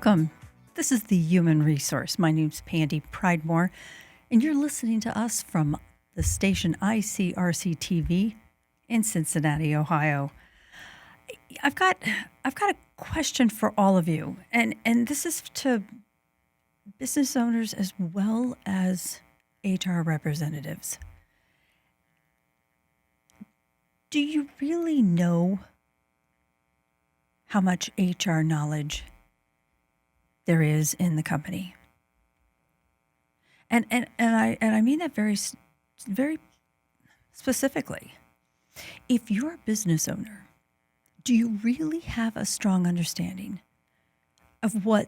Welcome. This is the Human Resource. My name's Pandy Pridemore, and you're listening to us from the station ICRC-TV in Cincinnati, Ohio. I've got a question for all of you, and this is to business owners as well as HR representatives. Do you really know how much HR knowledge there is in the company? And I mean that very specifically. If you're a business owner, do you really have a strong understanding of what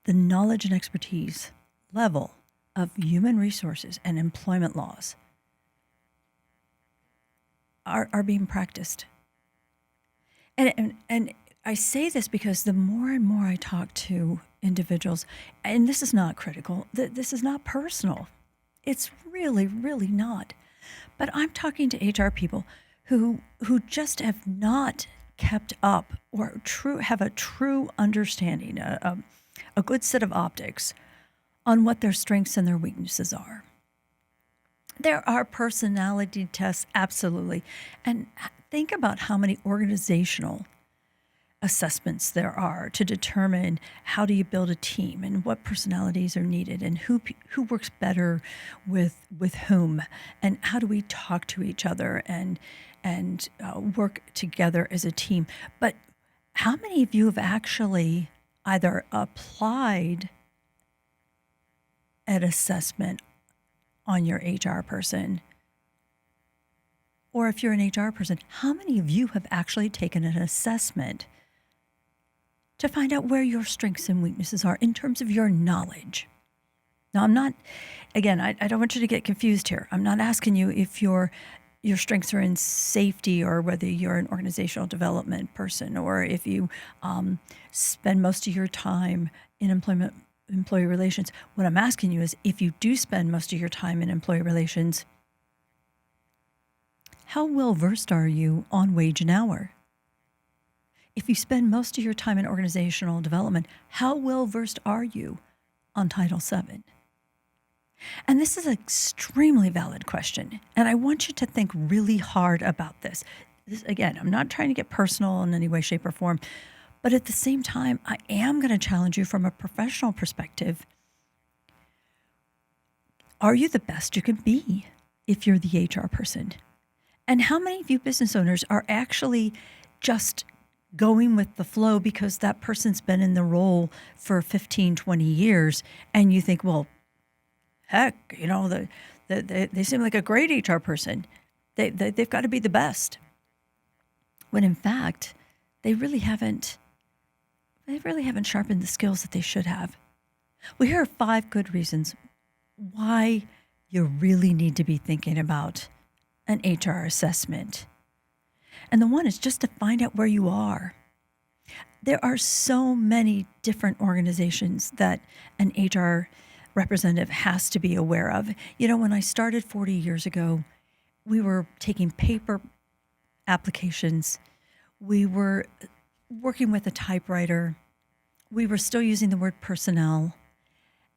the knowledge and expertise level of human resources and employment laws are being practiced? And I say this because the more and more I talk to individuals, and this is not critical, this is not personal. It's really, really not. But I'm talking to HR people who just have not kept up or have a true understanding, a good set of optics on what their strengths and their weaknesses are. There are personality tests, absolutely. And think about how many organizational assessments there are to determine how do you build a team and what personalities are needed and who works better with whom, and how do we talk to each other and work together as a team. But how many of you have actually either applied an assessment on your HR person? Or if you're an HR person, how many of you have actually taken an assessment to find out where your strengths and weaknesses are in terms of your knowledge? Now, I'm not, again, I don't want you to get confused here. I'm not asking you if your strengths are in safety or whether you're an organizational development person or if you spend most of your time in employee relations. What I'm asking you is, if you do spend most of your time in employee relations, how well versed are you on wage and hour? If you spend most of your time in organizational development, how well versed are you on Title VII? And this is an extremely valid question, and I want you to think really hard about this. Again, I'm not trying to get personal in any way, shape, or form, but at the same time, I am going to challenge you from a professional perspective. Are you the best you can be if you're the HR person? And how many of you business owners are actually just going with the flow because that person's been in the role for 15, 20 years, and you think, well, heck, they seem like a great HR person. They've got to be the best. When in fact, they really haven't sharpened the skills that they should have. Well, here are 5 good reasons why you really need to be thinking about an HR assessment. And the one is just to find out where you are. There are so many different organizations that an HR representative has to be aware of. When I started 40 years ago, we were taking paper applications. We were working with a typewriter. We were still using the word personnel.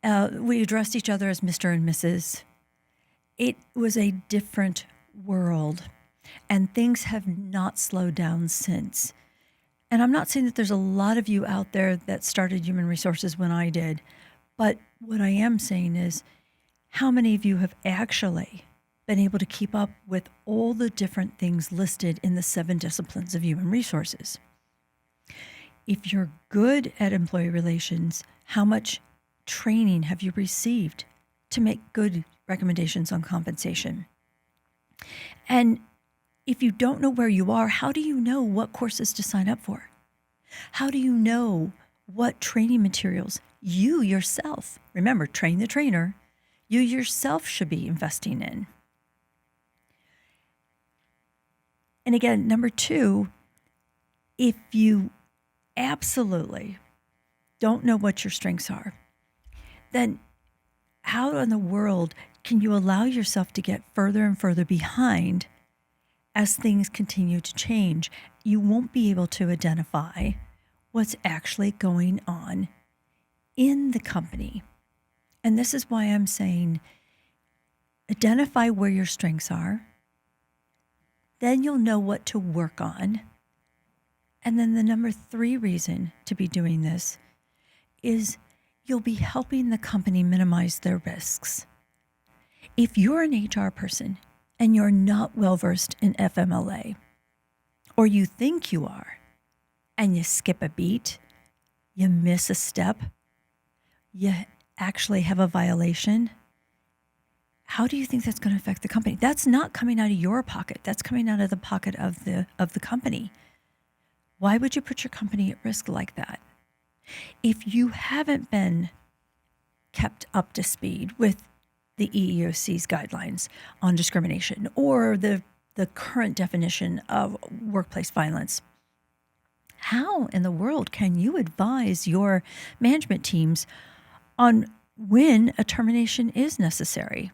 We addressed each other as Mr. and Mrs. It was a different world. And things have not slowed down since. And I'm not saying that there's a lot of you out there that started human resources when I did, but what I am saying is, how many of you have actually been able to keep up with all the different things listed in the 7 disciplines of human resources? If you're good at employee relations, how much training have you received to make good recommendations on compensation? And if you don't know where you are, how do you know what courses to sign up for? How do you know what training materials you yourself, remember, train the trainer, you yourself should be investing in? And again, number 2, if you absolutely don't know what your strengths are, then how in the world can you allow yourself to get further and further behind as things continue to change? You won't be able to identify what's actually going on in the company. And this is why I'm saying identify where your strengths are. Then you'll know what to work on. And then the number 3 reason to be doing this is you'll be helping the company minimize their risks. If you're an HR person and you're not well-versed in FMLA, or you think you are, and you skip a beat, you miss a step, you actually have a violation, how do you think that's going to affect the company? That's not coming out of your pocket. That's coming out of the pocket of the company. Why would you put your company at risk like that? If you haven't been kept up to speed with the EEOC's guidelines on discrimination or the current definition of workplace violence, how in the world can you advise your management teams on when a termination is necessary?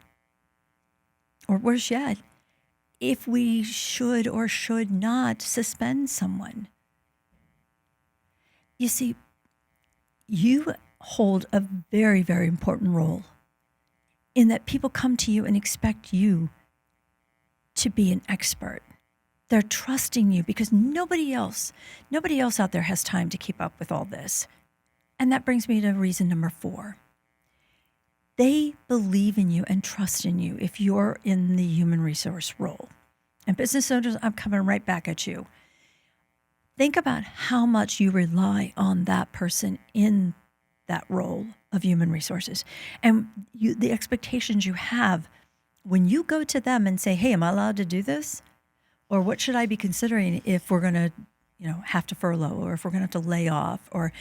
Or worse yet, if we should or should not suspend someone? You see, you hold a very, very important role in that people come to you and expect you to be an expert. They're trusting you because nobody else out there has time to keep up with all this. And that brings me to reason number 4. They believe in you and trust in you if you're in the human resource role. And business owners, I'm coming right back at you. Think about how much you rely on that person in that role of human resources and the expectations you have when you go to them and say, hey, am I allowed to do this? Or what should I be considering if we're going to, have to furlough or if we're going to have to lay off? Or,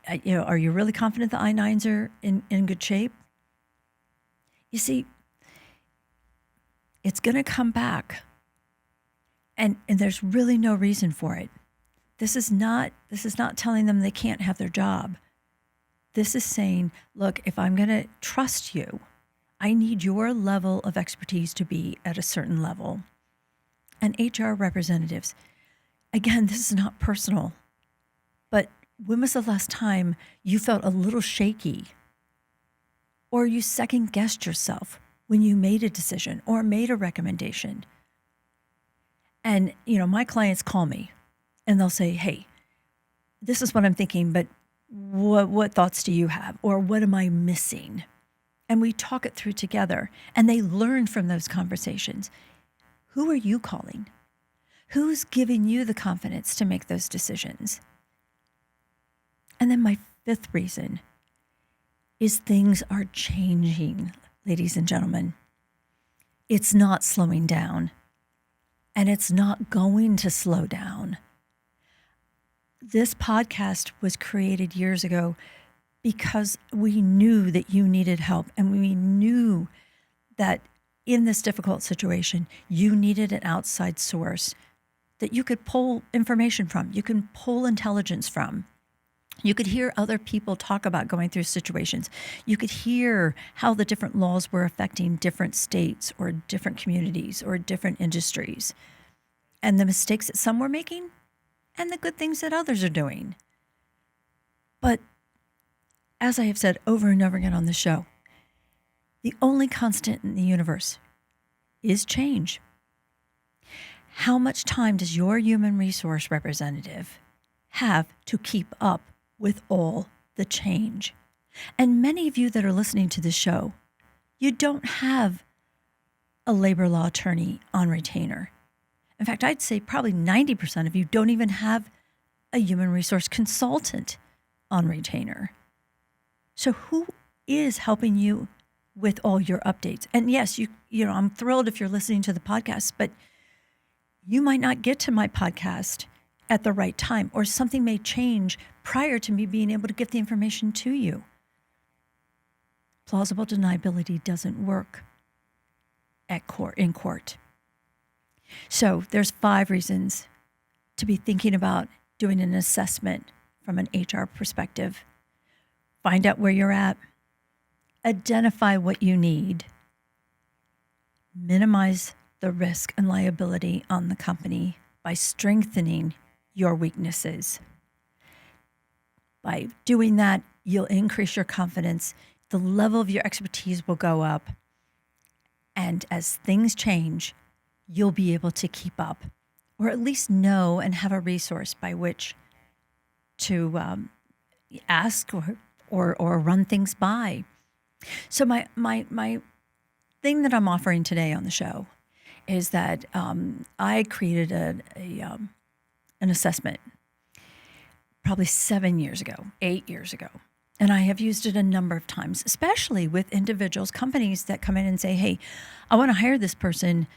are you really confident the I-9s are in good shape? You see, it's going to come back and there's really no reason for it. This is not telling them they can't have their job. This is saying, look, if I'm going to trust you, I need your level of expertise to be at a certain level. And HR representatives, again, this is not personal, but when was the last time you felt a little shaky or you second-guessed yourself when you made a decision or made a recommendation? And, my clients call me and they'll say, hey, this is what I'm thinking, but what thoughts do you have? Or what am I missing? And we talk it through together and they learn from those conversations. Who are you calling? Who's giving you the confidence to make those decisions? And then my 5th reason is things are changing, ladies and gentlemen. It's not slowing down, and it's not going to slow down. This podcast was created years ago because we knew that you needed help, and we knew that in this difficult situation, you needed an outside source that you could pull information from, you can pull intelligence from. You could hear other people talk about going through situations. You could hear how the different laws were affecting different states or different communities or different industries, and the mistakes that some were making and the good things that others are doing. But as I have said over and over again on the show, the only constant in the universe is change. How much time does your human resource representative have to keep up with all the change? And many of you that are listening to this show, you don't have a labor law attorney on retainer. In fact, I'd say probably 90% of you don't even have a human resource consultant on retainer. So who is helping you with all your updates? And yes, I'm thrilled if you're listening to the podcast, but you might not get to my podcast at the right time, or something may change prior to me being able to get the information to you. Plausible deniability doesn't work in court. So there's 5 reasons to be thinking about doing an assessment from an HR perspective. Find out where you're at. Identify what you need. Minimize the risk and liability on the company by strengthening your weaknesses. By doing that, you'll increase your confidence. The level of your expertise will go up. And as things change, you'll be able to keep up, or at least know and have a resource by which to ask or run things by. So my thing that I'm offering today on the show is that I created an assessment probably 7 years ago, 8 years ago. And I have used it a number of times, especially with individuals, companies that come in and say, hey, I want to hire this person.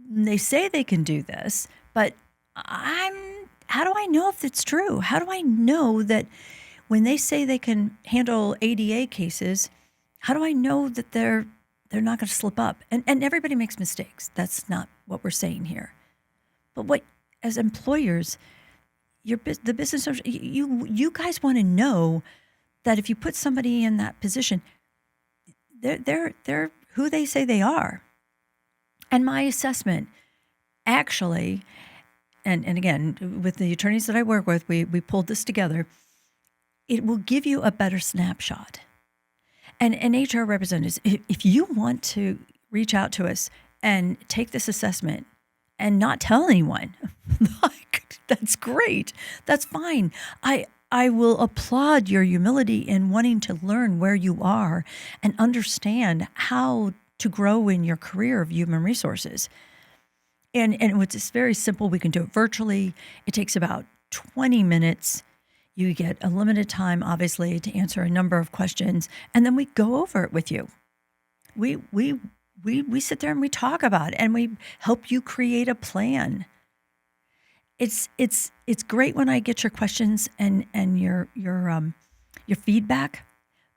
They say they can do this, but how do I know if it's true? How do I know that when they say they can handle ADA cases, how do I know that they're not going to slip up? And everybody makes mistakes. That's not what we're saying here. But as employers, the business owners, you guys want to know that if you put somebody in that position, they're who they say they are. And my assessment actually, and again, with the attorneys that I work with, we pulled this together. It will give you a better snapshot. And HR representatives, if you want to reach out to us and take this assessment and not tell anyone, that's great. That's fine. I will applaud your humility in wanting to learn where you are and understand how to grow in your career of human resources. And it's very simple. We can do it virtually. It takes about 20 minutes. You get a limited time, obviously, to answer a number of questions, and then we go over it with you. We sit there and we talk about it, and we help you create a plan. It's great when I get your questions and your feedback,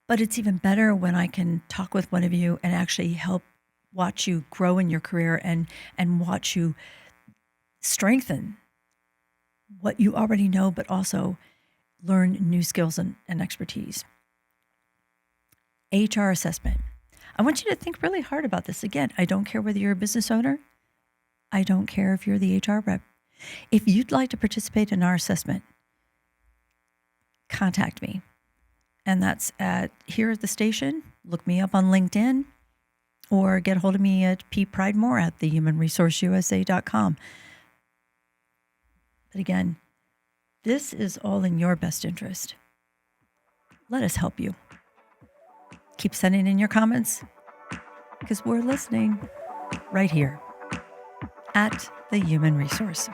but it's even better when I can talk with one of you and actually help watch you grow in your career and watch you strengthen what you already know, but also learn new skills and expertise. HR assessment. I want you to think really hard about this. Again, I don't care whether you're a business owner. I don't care if you're the HR rep. If you'd like to participate in our assessment, contact me. And that's here at the station. Look me up on LinkedIn or get a hold of me at ppridemore at thehumanresourceusa.com. But again, this is all in your best interest. Let us help you. Keep sending in your comments because we're listening right here at The Human Resource.